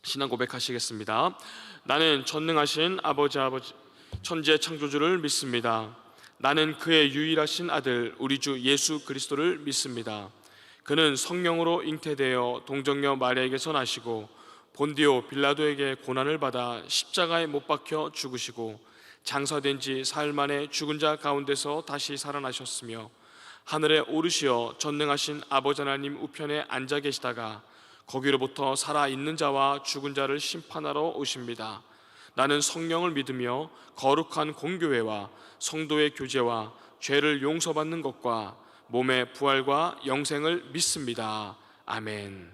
신앙 고백하시겠습니다. 나는 전능하신 아버지 천지의 창조주를 믿습니다. 나는 그의 유일하신 아들 우리 주 예수 그리스도를 믿습니다. 그는 성령으로 잉태되어 동정녀 마리아에게서 나시고 본디오 빌라도에게 고난을 받아 십자가에 못 박혀 죽으시고 장사된 지 사흘 만에 죽은 자 가운데서 다시 살아나셨으며 하늘에 오르시어 전능하신 아버지 하나님 우편에 앉아 계시다가 거기로부터 살아있는 자와 죽은 자를 심판하러 오십니다. 나는 성령을 믿으며 거룩한 공교회와 성도의 교제와 죄를 용서받는 것과 몸의 부활과 영생을 믿습니다. 아멘.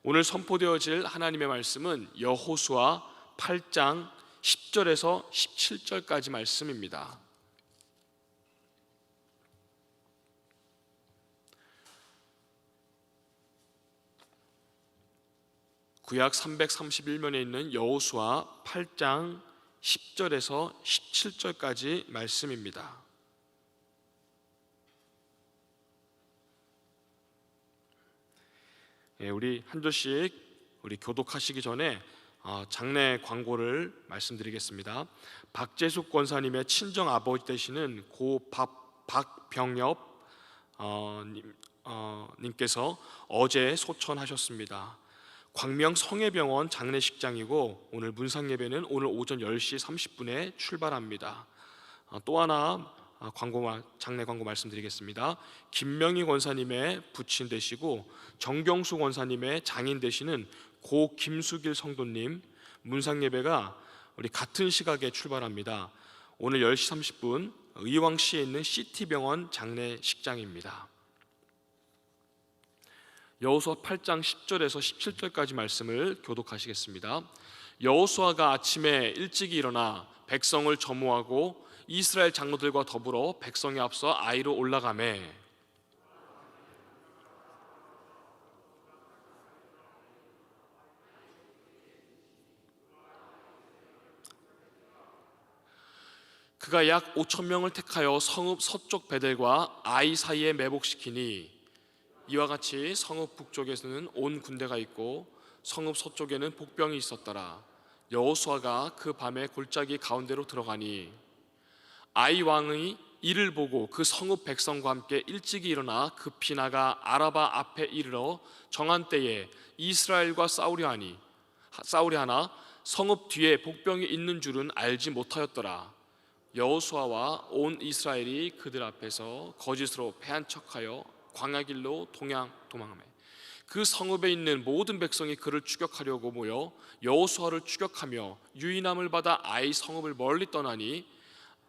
오늘 선포되어질 하나님의 말씀은 여호수아 8장 10절에서 17절까지 말씀입니다. 구약 331면에 있는 여호수아 8장 10절에서 17절까지 말씀입니다. 우리 한 절씩 우리 교독하시기 전에 장례 광고를 말씀드리겠습니다. 박재숙 권사님의 친정 아버지 되시는 고 박병엽 님께서 어제 소천하셨습니다. 광명 성회병원 장례식장이고 오늘 문상예배는 오늘 오전 10시 30분에 출발합니다. 또 하나 장례 광고 말씀드리겠습니다. 김명희 권사님의 부친 되시고 정경수 권사님의 장인 되시는 고 김수길 성도님 문상예배가 우리 같은 시각에 출발합니다. 오늘 10시 30분 의왕시에 있는 시티병원 장례식장입니다. 여호수아 8장 10절에서 17절까지 말씀을 교독하시겠습니다. 여호수아가 아침에 일찍 일어나 백성을 점호하고 이스라엘 장로들과 더불어 백성에 앞서 아이로 올라가매 그가 약 5,000명을 택하여 성읍 서쪽 베델과 아이 사이에 매복시키니 이와 같이 성읍 북쪽에서는 온 군대가 있고 성읍 서쪽에는 복병이 있었더라. 여호수아가 그 밤에 골짜기 가운데로 들어가니 아이 왕이 이를 보고 그 성읍 백성과 함께 일찍이 일어나 급히 나가 아라바 앞에 이르러 정한 때에 이스라엘과 싸우려 하나 성읍 뒤에 복병이 있는 줄은 알지 못하였더라. 여호수아와 온 이스라엘이 그들 앞에서 거짓으로 패한 척하여 광야길로 도망하매 그 성읍에 있는 모든 백성이 그를 추격하려고 모여 여호수아를 추격하며 유인함을 받아 아이 성읍을 멀리 떠나니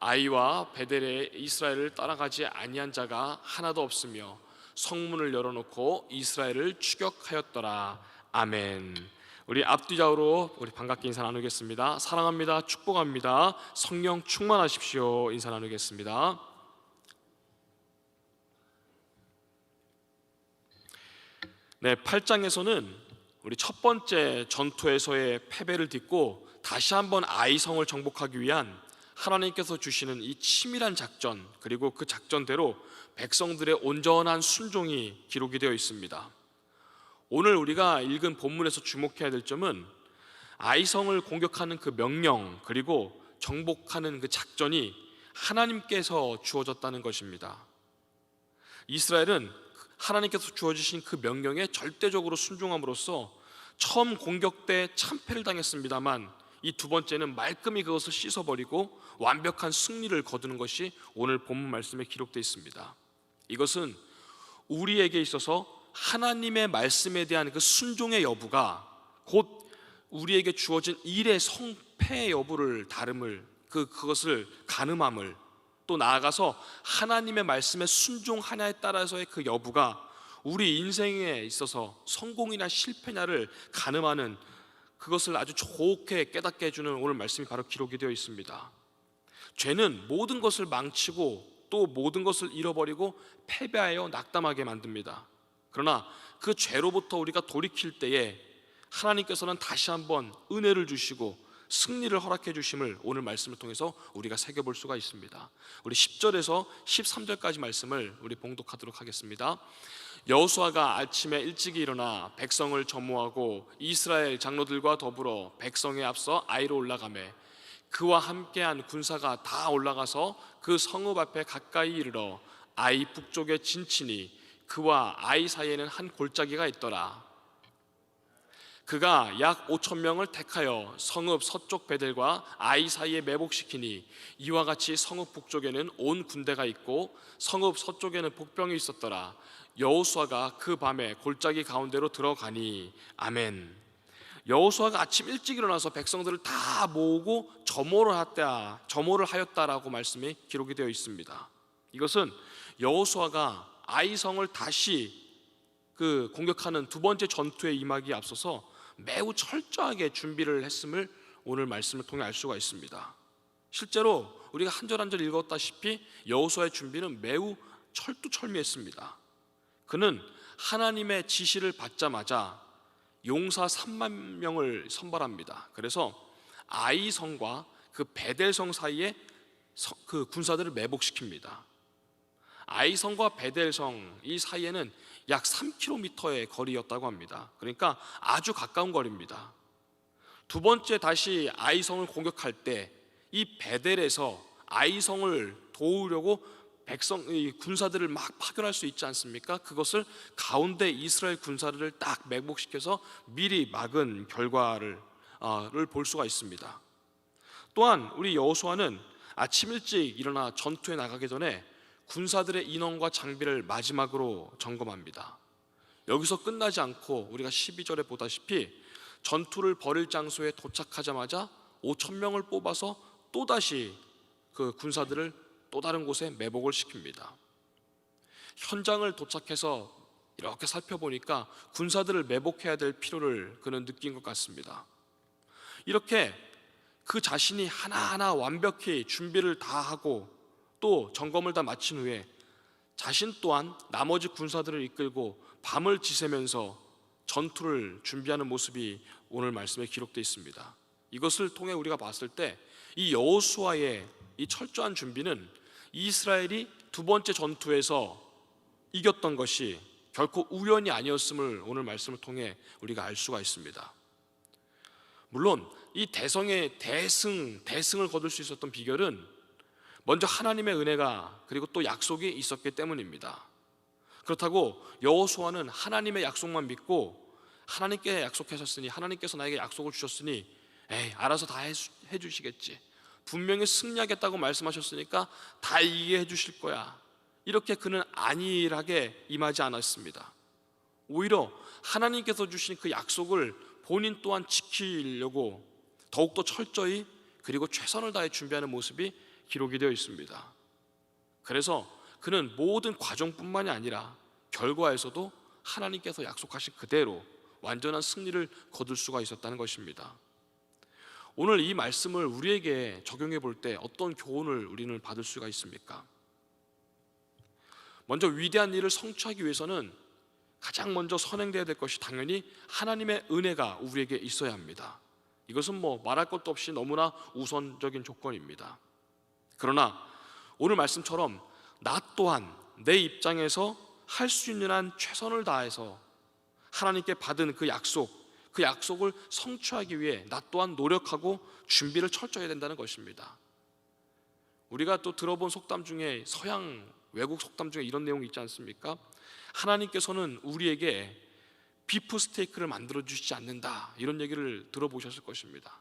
아이와 베델에 이스라엘을 따라가지 아니한 자가 하나도 없으며 성문을 열어놓고 이스라엘을 추격하였더라. 아멘. 우리 앞뒤좌우로 우리 반갑게 인사 나누겠습니다. 사랑합니다. 축복합니다. 성령 충만하십시오. 인사 나누겠습니다. 네, 8장에서는 우리 첫 번째 전투에서의 패배를 딛고 다시 한번 아이성을 정복하기 위한 하나님께서 주시는 이 치밀한 작전, 그리고 그 작전대로 백성들의 온전한 순종이 기록이 되어 있습니다. 오늘 우리가 읽은 본문에서 주목해야 될 점은 아이성을 공격하는 그 명령, 그리고 정복하는 그 작전이 하나님께서 주어졌다는 것입니다. 이스라엘은 하나님께서 주어주신 그 명령에 절대적으로 순종함으로써 처음 공격 때 참패를 당했습니다만 이 두 번째는 말끔히 그것을 씻어버리고 완벽한 승리를 거두는 것이 오늘 본문 말씀에 기록되어 있습니다. 이것은 우리에게 있어서 하나님의 말씀에 대한 그 순종의 여부가 곧 우리에게 주어진 일의 성패의 여부를 그것을 가늠함을, 또 나아가서 하나님의 말씀에 순종하냐에 따라서의 그 여부가 우리 인생에 있어서 성공이나 실패냐를 가늠하는, 그것을 아주 좋게 깨닫게 해주는 오늘 말씀이 바로 기록이 되어 있습니다. 죄는 모든 것을 망치고 또 모든 것을 잃어버리고 패배하여 낙담하게 만듭니다. 그러나 그 죄로부터 우리가 돌이킬 때에 하나님께서는 다시 한번 은혜를 주시고 승리를 허락해 주심을 오늘 말씀을 통해서 우리가 새겨볼 수가 있습니다. 우리 10절에서 13절까지 말씀을 우리 봉독하도록 하겠습니다. 여호수아가 아침에 일찍이 일어나 백성을 점호하고 이스라엘 장로들과 더불어 백성에 앞서 아이로 올라가매 그와 함께한 군사가 다 올라가서 그 성읍 앞에 가까이 이르러 아이 북쪽에 진치니 그와 아이 사이에는 한 골짜기가 있더라. 그가 약 5천 명을 택하여 성읍 서쪽 베델과 아이 사이에 매복시키니 이와 같이 성읍 북쪽에는 온 군대가 있고 성읍 서쪽에는 복병이 있었더라. 여호수아가 그 밤에 골짜기 가운데로 들어가니. 아멘. 여호수아가 아침 일찍 일어나서 백성들을 다 모으고 점호를 하였다라고 말씀이 기록이 되어 있습니다. 이것은 여호수아가 아이성을 다시 공격하는 두 번째 전투에 임하기에 앞서서 매우 철저하게 준비를 했음을 오늘 말씀을 통해 알 수가 있습니다. 실제로 우리가 한 절 한 절 읽었다시피 여호수아의 준비는 매우 철두철미했습니다. 그는 하나님의 지시를 받자마자 용사 3만 명을 선발합니다. 그래서 아이성과 그 베델성 사이에 그 군사들을 매복시킵니다. 아이성과 베델성 이 사이에는 약 3km의 거리였다고 합니다. 그러니까 아주 가까운 거리입니다. 두 번째 다시 아이성을 공격할 때 이 베델에서 아이성을 도우려고 군사들을 막 파견할 수 있지 않습니까? 그것을 가운데 이스라엘 군사들을 딱 매복시켜서 미리 막은 결과를 볼 수가 있습니다. 또한 우리 여호수아는 아침 일찍 일어나 전투에 나가기 전에 군사들의 인원과 장비를 마지막으로 점검합니다. 여기서 끝나지 않고 우리가 12절에 보다시피 전투를 벌일 장소에 도착하자마자 5천 명을 뽑아서 또다시 그 군사들을 또 다른 곳에 매복을 시킵니다. 현장을 도착해서 이렇게 살펴보니까 군사들을 매복해야 될 필요를 그는 느낀 것 같습니다. 이렇게 그 자신이 하나하나 완벽히 준비를 다 하고 또 점검을 다 마친 후에 자신 또한 나머지 군사들을 이끌고 밤을 지새면서 전투를 준비하는 모습이 오늘 말씀에 기록되어 있습니다. 이것을 통해 우리가 봤을 때 이 여호수아의 이 철저한 준비는 이스라엘이 두 번째 전투에서 이겼던 것이 결코 우연이 아니었음을 오늘 말씀을 통해 우리가 알 수가 있습니다. 물론 이 대성의 대승을 거둘 수 있었던 비결은 먼저 하나님의 은혜가 그리고 또 약속이 있었기 때문입니다. 그렇다고 여호수아는 하나님의 약속만 믿고 하나님께 약속하셨으니 하나님께서 나에게 약속을 주셨으니 알아서 다 해주시겠지, 분명히 승리하겠다고 말씀하셨으니까 다 이기게 해주실 거야, 이렇게 그는 안일하게 임하지 않았습니다. 오히려 하나님께서 주신 그 약속을 본인 또한 지키려고 더욱더 철저히 그리고 최선을 다해 준비하는 모습이 기록이 되어 있습니다. 그래서 그는 모든 과정뿐만이 아니라 결과에서도 하나님께서 약속하신 그대로 완전한 승리를 거둘 수가 있었다는 것입니다. 오늘 이 말씀을 우리에게 적용해 볼 때 어떤 교훈을 우리는 받을 수가 있습니까? 먼저 위대한 일을 성취하기 위해서는 가장 먼저 선행되어야 될 것이 당연히 하나님의 은혜가 우리에게 있어야 합니다. 이것은 말할 것도 없이 너무나 우선적인 조건입니다. 그러나 오늘 말씀처럼 나 또한 내 입장에서 할 수 있는 한 최선을 다해서 하나님께 받은 그 약속을 성취하기 위해 나 또한 노력하고 준비를 철저히 해야 된다는 것입니다. 우리가 또 들어본 속담 중에 서양 외국 속담 중에 이런 내용이 있지 않습니까? 하나님께서는 우리에게 비프 스테이크를 만들어 주시지 않는다, 이런 얘기를 들어보셨을 것입니다.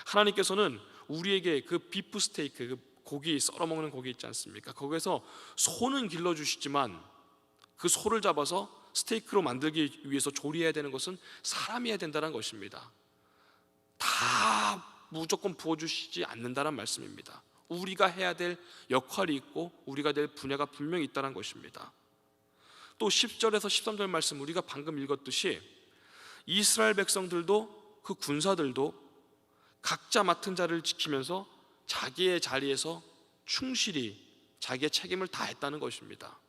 하나님께서는 우리에게 그 비프 스테이크, 그 고기 썰어 먹는 고기 있지 않습니까? 거기에서 소는 길러 주시지만 그 소를 잡아서 스테이크로 만들기 위해서 조리해야 되는 것은 사람이 해야 된다는 것입니다. 다 무조건 부어주시지 않는다는 말씀입니다. 우리가 해야 될 역할이 있고 우리가 될 분야가 분명히 있다는 것입니다. 또 10절에서 13절 말씀 우리가 방금 읽었듯이 이스라엘 백성들도 그 군사들도 각자 맡은 자리를 지키면서 자기의 자리에서 충실히 자기의 책임을 다했다는 것입니다.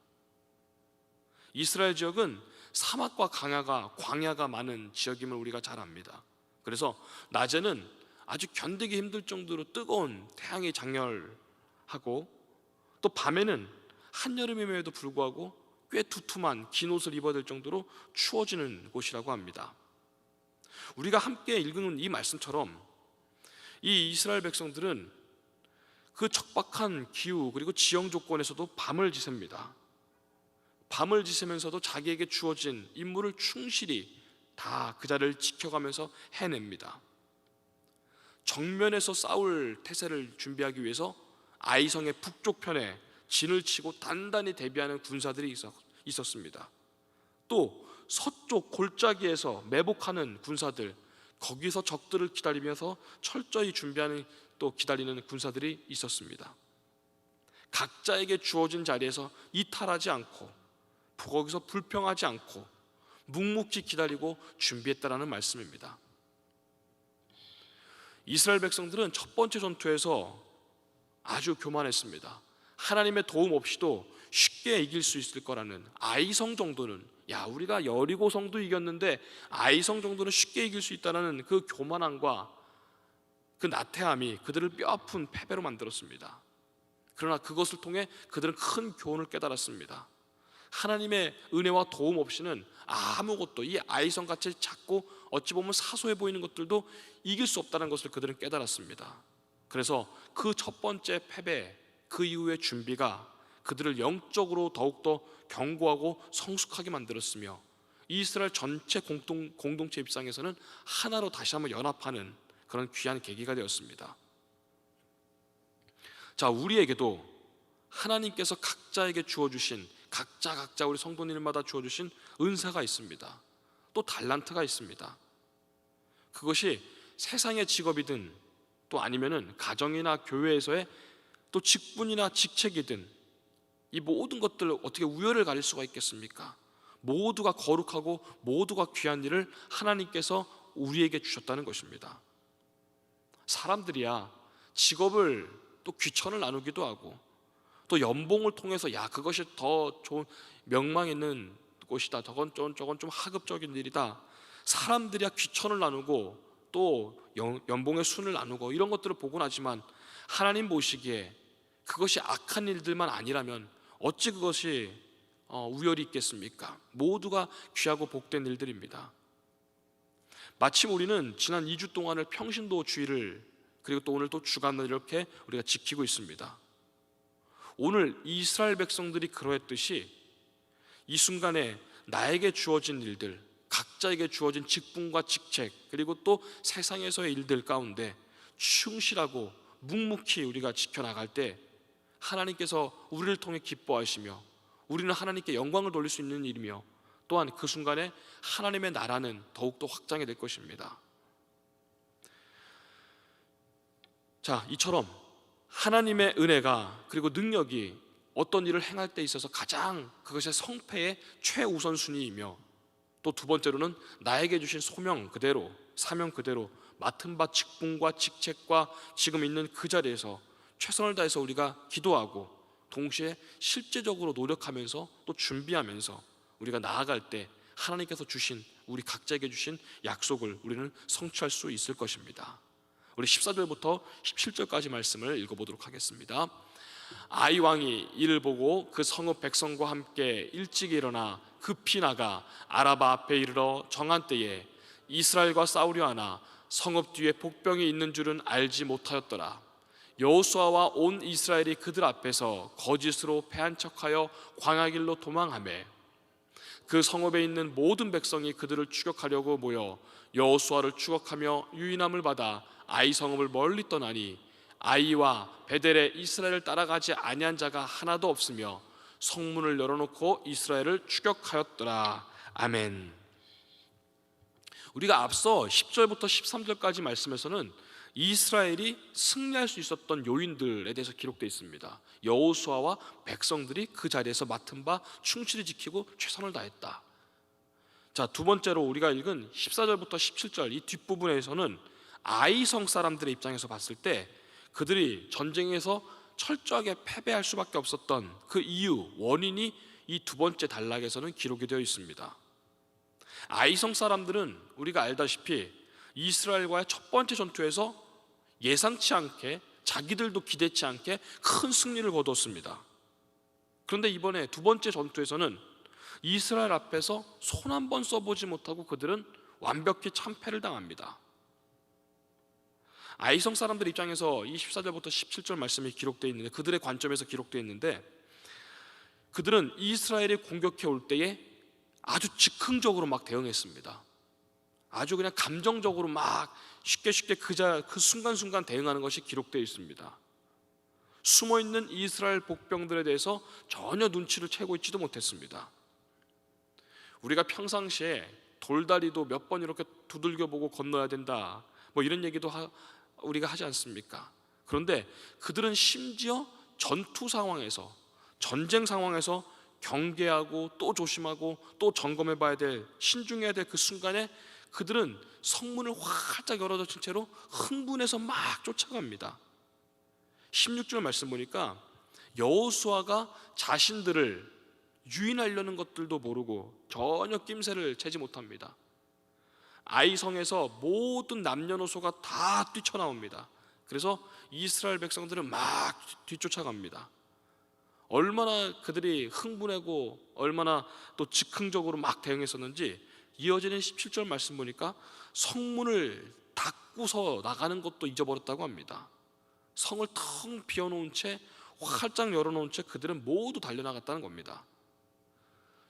이스라엘 지역은 사막과 광야가 많은 지역임을 우리가 잘 압니다. 그래서 낮에는 아주 견디기 힘들 정도로 뜨거운 태양이 장렬하고, 또 밤에는 한여름임에도 불구하고 꽤 두툼한 긴 옷을 입어야 될 정도로 추워지는 곳이라고 합니다. 우리가 함께 읽은 이 말씀처럼 이 이스라엘 백성들은 그 척박한 기후 그리고 지형 조건에서도 밤을 지셉니다. 밤을 지새면서도 자기에게 주어진 임무를 충실히 다 그 자리를 지켜가면서 해냅니다. 정면에서 싸울 태세를 준비하기 위해서 아이성의 북쪽편에 진을 치고 단단히 대비하는 군사들이 있었습니다. 또 서쪽 골짜기에서 매복하는 군사들, 거기서 적들을 기다리면서 철저히 준비하는, 또 기다리는 군사들이 있었습니다. 각자에게 주어진 자리에서 이탈하지 않고 거기서 불평하지 않고 묵묵히 기다리고 준비했다라는 말씀입니다. 이스라엘 백성들은 첫 번째 전투에서 아주 교만했습니다. 하나님의 도움 없이도 쉽게 이길 수 있을 거라는, 아이성 정도는, 우리가 여리고성도 이겼는데 아이성 정도는 쉽게 이길 수 있다는 그 교만함과 그 나태함이 그들을 뼈아픈 패배로 만들었습니다. 그러나 그것을 통해 그들은 큰 교훈을 깨달았습니다. 하나님의 은혜와 도움 없이는 아무것도, 이 아이성같이 작고 어찌 보면 사소해 보이는 것들도 이길 수 없다는 것을 그들은 깨달았습니다. 그래서 그 첫 번째 패배, 그 이후의 준비가 그들을 영적으로 더욱더 견고하고 성숙하게 만들었으며, 이스라엘 전체 공동체 입장에서는 하나로 다시 한번 연합하는 그런 귀한 계기가 되었습니다. 자, 우리에게도 하나님께서 각자에게 주어주신, 각자 우리 성도님마다 주어주신 은사가 있습니다. 또 달란트가 있습니다. 그것이 세상의 직업이든 또 아니면은 가정이나 교회에서의 또 직분이나 직책이든, 이 모든 것들을 어떻게 우열을 가릴 수가 있겠습니까? 모두가 거룩하고 모두가 귀한 일을 하나님께서 우리에게 주셨다는 것입니다. 사람들이야 직업을 또 귀천을 나누기도 하고, 또 연봉을 통해서 그것이 더 좋은 명망 있는 곳이다, 저건 좀 하급적인 일이다, 사람들이야 귀천을 나누고 또 연봉의 순을 나누고 이런 것들을 보곤 하지만, 하나님 보시기에 그것이 악한 일들만 아니라면 어찌 그것이 우열이 있겠습니까? 모두가 귀하고 복된 일들입니다. 마침 우리는 지난 2주 동안을 평신도 주일을, 그리고 또 오늘 또 주간을 이렇게 우리가 지키고 있습니다. 오늘 이스라엘 백성들이 그러했듯이 이 순간에 나에게 주어진 일들, 각자에게 주어진 직분과 직책, 그리고 또 세상에서의 일들 가운데 충실하고 묵묵히 우리가 지켜나갈 때 하나님께서 우리를 통해 기뻐하시며 우리는 하나님께 영광을 돌릴 수 있는 일이며, 또한 그 순간에 하나님의 나라는 더욱더 확장이 될 것입니다. 자, 이처럼 하나님의 은혜가 그리고 능력이 어떤 일을 행할 때 있어서 가장 그것의 성패의 최우선순위이며, 또 두 번째로는 나에게 주신 소명 그대로, 사명 그대로 맡은 바 직분과 직책과 지금 있는 그 자리에서 최선을 다해서 우리가 기도하고 동시에 실제적으로 노력하면서 또 준비하면서 우리가 나아갈 때 하나님께서 주신, 우리 각자에게 주신 약속을 우리는 성취할 수 있을 것입니다. 우리 14절부터 17절까지 말씀을 읽어보도록 하겠습니다. 아이 왕이 이를 보고 그 성읍 백성과 함께 일찍 일어나 급히 나가 아라바 앞에 이르러 정한 때에 이스라엘과 싸우려 하나 성읍 뒤에 복병이 있는 줄은 알지 못하였더라. 여호수아와 온 이스라엘이 그들 앞에서 거짓으로 패한 척하여 광야길로 도망하매 그 성읍에 있는 모든 백성이 그들을 추격하려고 모여 여호수아를 추격하며 유인함을 받아 아이 성읍을 멀리 떠나니 아이와 베델에 이스라엘을 따라가지 아니한 자가 하나도 없으며 성문을 열어놓고 이스라엘을 추격하였더라. 아멘. 우리가 앞서 10절부터 13절까지 말씀에서는 이스라엘이 승리할 수 있었던 요인들에 대해서 기록되어 있습니다. 여호수아와 백성들이 그 자리에서 맡은 바 충실히 지키고 최선을 다했다. 자, 두 번째로 우리가 읽은 14절부터 17절 이 뒷부분에서는 아이성 사람들의 입장에서 봤을 때 그들이 전쟁에서 철저하게 패배할 수밖에 없었던 그 이유, 원인이 이 두 번째 단락에서는 기록이 되어 있습니다. 아이성 사람들은 우리가 알다시피 이스라엘과의 첫 번째 전투에서 예상치 않게, 자기들도 기대치 않게 큰 승리를 거두었습니다. 그런데 이번에 두 번째 전투에서는 이스라엘 앞에서 손 한 번 써보지 못하고 그들은 완벽히 참패를 당합니다. 아이성 사람들 입장에서 이 14절부터 17절 말씀이 기록되어 있는데, 그들의 관점에서 기록되어 있는데, 그들은 이스라엘이 공격해 올 때에 아주 즉흥적으로 막 대응했습니다. 아주 그냥 감정적으로 막 쉽게 그 순간순간 대응하는 것이 기록되어 있습니다. 숨어있는 이스라엘 복병들에 대해서 전혀 눈치를 채고 있지도 못했습니다. 우리가 평상시에 돌다리도 몇 번 이렇게 두들겨 보고 건너야 된다, 뭐 이런 얘기도 우리가 하지 않습니까? 그런데 그들은 심지어 전투 상황에서, 전쟁 상황에서 경계하고 또 조심하고 또 점검해 봐야 될, 신중해야 될 그 순간에 그들은 성문을 활짝 열어젖힌 채로 흥분해서 막 쫓아갑니다. 16절 말씀 보니까 여호수아가 자신들을 유인하려는 것들도 모르고 전혀 낌새를 채지 못합니다. 아이성에서 모든 남녀노소가 다 뛰쳐나옵니다. 그래서 이스라엘 백성들은 막 뒤쫓아갑니다. 얼마나 그들이 흥분하고 얼마나 또 즉흥적으로 막 대응했었는지 이어지는 17절 말씀 보니까 성문을 닫고서 나가는 것도 잊어버렸다고 합니다. 성을 텅 비워놓은 채, 활짝 열어놓은 채 그들은 모두 달려나갔다는 겁니다.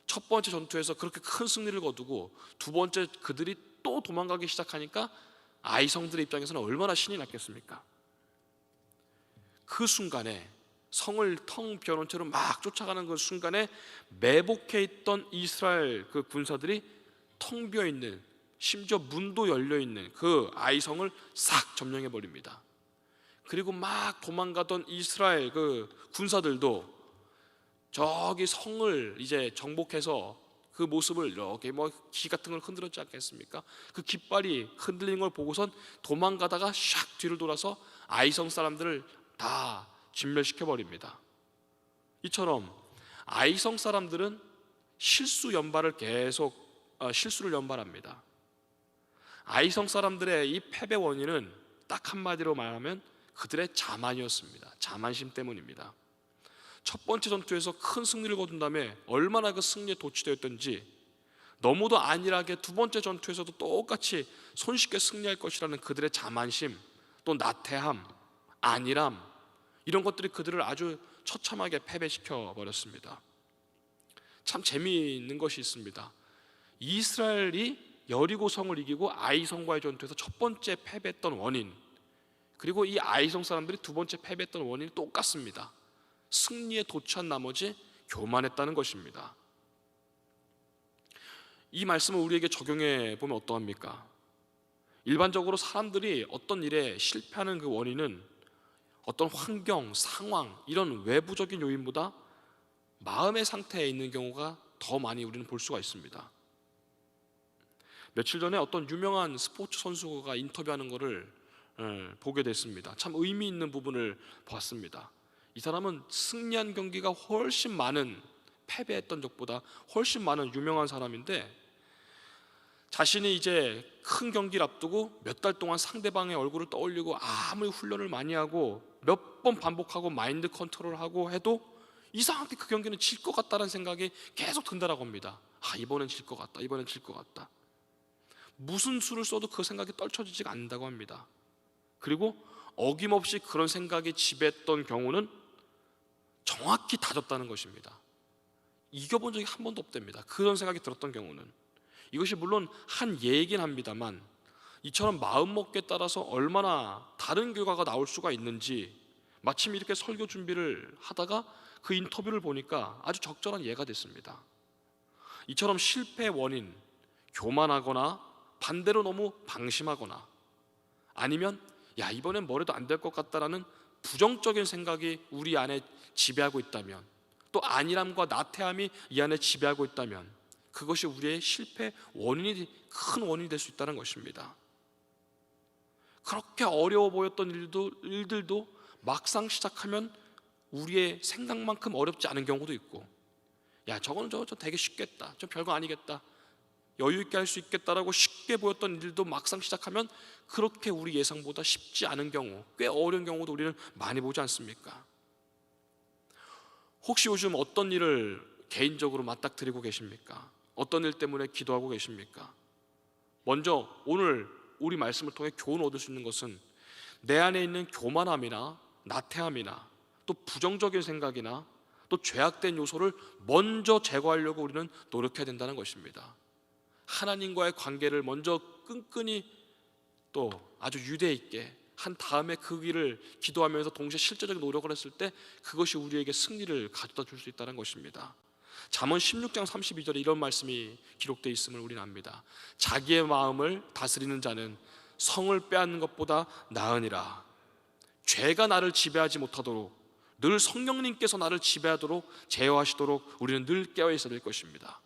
첫 번째 전투에서 그렇게 큰 승리를 거두고 두 번째 그들이 또 도망가기 시작하니까 아이성들의 입장에서는 얼마나 신이 났겠습니까? 그 순간에, 성을 텅 비워놓은 채로 막 쫓아가는 그 순간에 매복해 있던 이스라엘 그 군사들이 텅 비어있는, 심지어 문도 열려있는 그 아이성을 싹 점령해 버립니다. 그리고 막 도망가던 이스라엘 그 군사들도 저기 성을 이제 정복해서 그 모습을 이렇게 뭐 기 같은 걸 흔들었지 않겠습니까? 그 깃발이 흔들리는 걸 보고선 도망가다가 샥 뒤를 돌아서 아이성 사람들을 다 진멸시켜 버립니다. 이처럼 아이성 사람들은 실수를 연발합니다. 아이성 사람들의 이 패배 원인은 딱 한마디로 말하면 그들의 자만이었습니다. 자만심 때문입니다. 첫 번째 전투에서 큰 승리를 거둔 다음에 얼마나 그 승리에 도취되었던지, 너무도 안일하게 두 번째 전투에서도 똑같이 손쉽게 승리할 것이라는 그들의 자만심, 또 나태함, 안일함, 이런 것들이 그들을 아주 처참하게 패배시켜 버렸습니다. 참 재미있는 것이 있습니다. 이스라엘이 여리고성을 이기고 아이성과의 전투에서 첫 번째 패배했던 원인, 그리고 이 아이성 사람들이 두 번째 패배했던 원인이 똑같습니다. 승리에 도취한 나머지 교만했다는 것입니다. 이 말씀을 우리에게 적용해 보면 어떠합니까? 일반적으로 사람들이 어떤 일에 실패하는 그 원인은 어떤 환경, 상황, 이런 외부적인 요인보다 마음의 상태에 있는 경우가 더 많이 우리는 볼 수가 있습니다. 며칠 전에 어떤 유명한 스포츠 선수가 인터뷰하는 것을 보게 됐습니다. 참 의미 있는 부분을 봤습니다. 이 사람은 승리한 경기가 훨씬 많은, 패배했던 적보다 훨씬 많은 유명한 사람인데, 자신이 이제 큰 경기를 앞두고 몇 달 동안 상대방의 얼굴을 떠올리고 아무리 훈련을 많이 하고 몇 번 반복하고 마인드 컨트롤하고 해도 이상하게 그 경기는 질 것 같다는 생각이 계속 든다라고 합니다. 이번엔 질 것 같다, 이번엔 질 것 같다. 무슨 수를 써도 그 생각이 떨쳐지지가 않는다고 합니다. 그리고 어김없이 그런 생각이 지배했던 경우는 정확히 다졌다는 것입니다. 이겨본 적이 한 번도 없답니다. 그런 생각이 들었던 경우는. 이것이 물론 한 예이긴 합니다만, 이처럼 마음먹기에 따라서 얼마나 다른 결과가 나올 수가 있는지, 마침 이렇게 설교 준비를 하다가 그 인터뷰를 보니까 아주 적절한 예가 됐습니다. 이처럼 실패의 원인, 교만하거나 반대로 너무 방심하거나, 아니면 이번엔 뭐래도 안 될 것 같다라는 부정적인 생각이 우리 안에 지배하고 있다면, 또 안일함과 나태함이 이 안에 지배하고 있다면, 그것이 우리의 실패 원인이, 큰 원인이 될 수 있다는 것입니다. 그렇게 어려워 보였던 일들도 막상 시작하면 우리의 생각만큼 어렵지 않은 경우도 있고, 저거는 저 되게 쉽겠다, 저 별거 아니겠다, 여유 있게 할 수 있겠다라고 쉽게 보였던 일도 막상 시작하면 그렇게 우리 예상보다 쉽지 않은 경우, 꽤 어려운 경우도 우리는 많이 보지 않습니까? 혹시 요즘 어떤 일을 개인적으로 맞닥뜨리고 계십니까? 어떤 일 때문에 기도하고 계십니까? 먼저 오늘 우리 말씀을 통해 교훈을 얻을 수 있는 것은 내 안에 있는 교만함이나 나태함이나 또 부정적인 생각이나 또 죄악된 요소를 먼저 제거하려고 우리는 노력해야 된다는 것입니다. 하나님과의 관계를 먼저 끈끈이 또 아주 유대 있게 한 다음에 그 길을 기도하면서 동시에 실제적인 노력을 했을 때 그것이 우리에게 승리를 가져다 줄 수 있다는 것입니다. 잠언 16장 32절에 이런 말씀이 기록되어 있음을 우리는 압니다. 자기의 마음을 다스리는 자는 성을 빼앗는 것보다 나으니라. 죄가 나를 지배하지 못하도록 늘 성령님께서 나를 지배하도록 제어하시도록 우리는 늘 깨어 있어야 될 것입니다.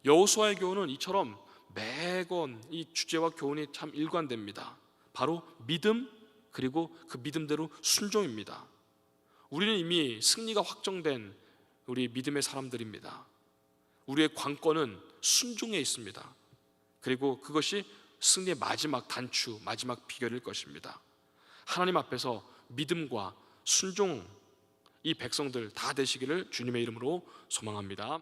여호수아의 교훈은 이처럼 매번 이 주제와 교훈이 참 일관됩니다. 바로 믿음, 그리고 그 믿음대로 순종입니다. 우리는 이미 승리가 확정된 우리 믿음의 사람들입니다. 우리의 관건은 순종에 있습니다. 그리고 그것이 승리의 마지막 단추, 마지막 비결일 것입니다. 하나님 앞에서 믿음과 순종, 이 백성들 다 되시기를 주님의 이름으로 소망합니다.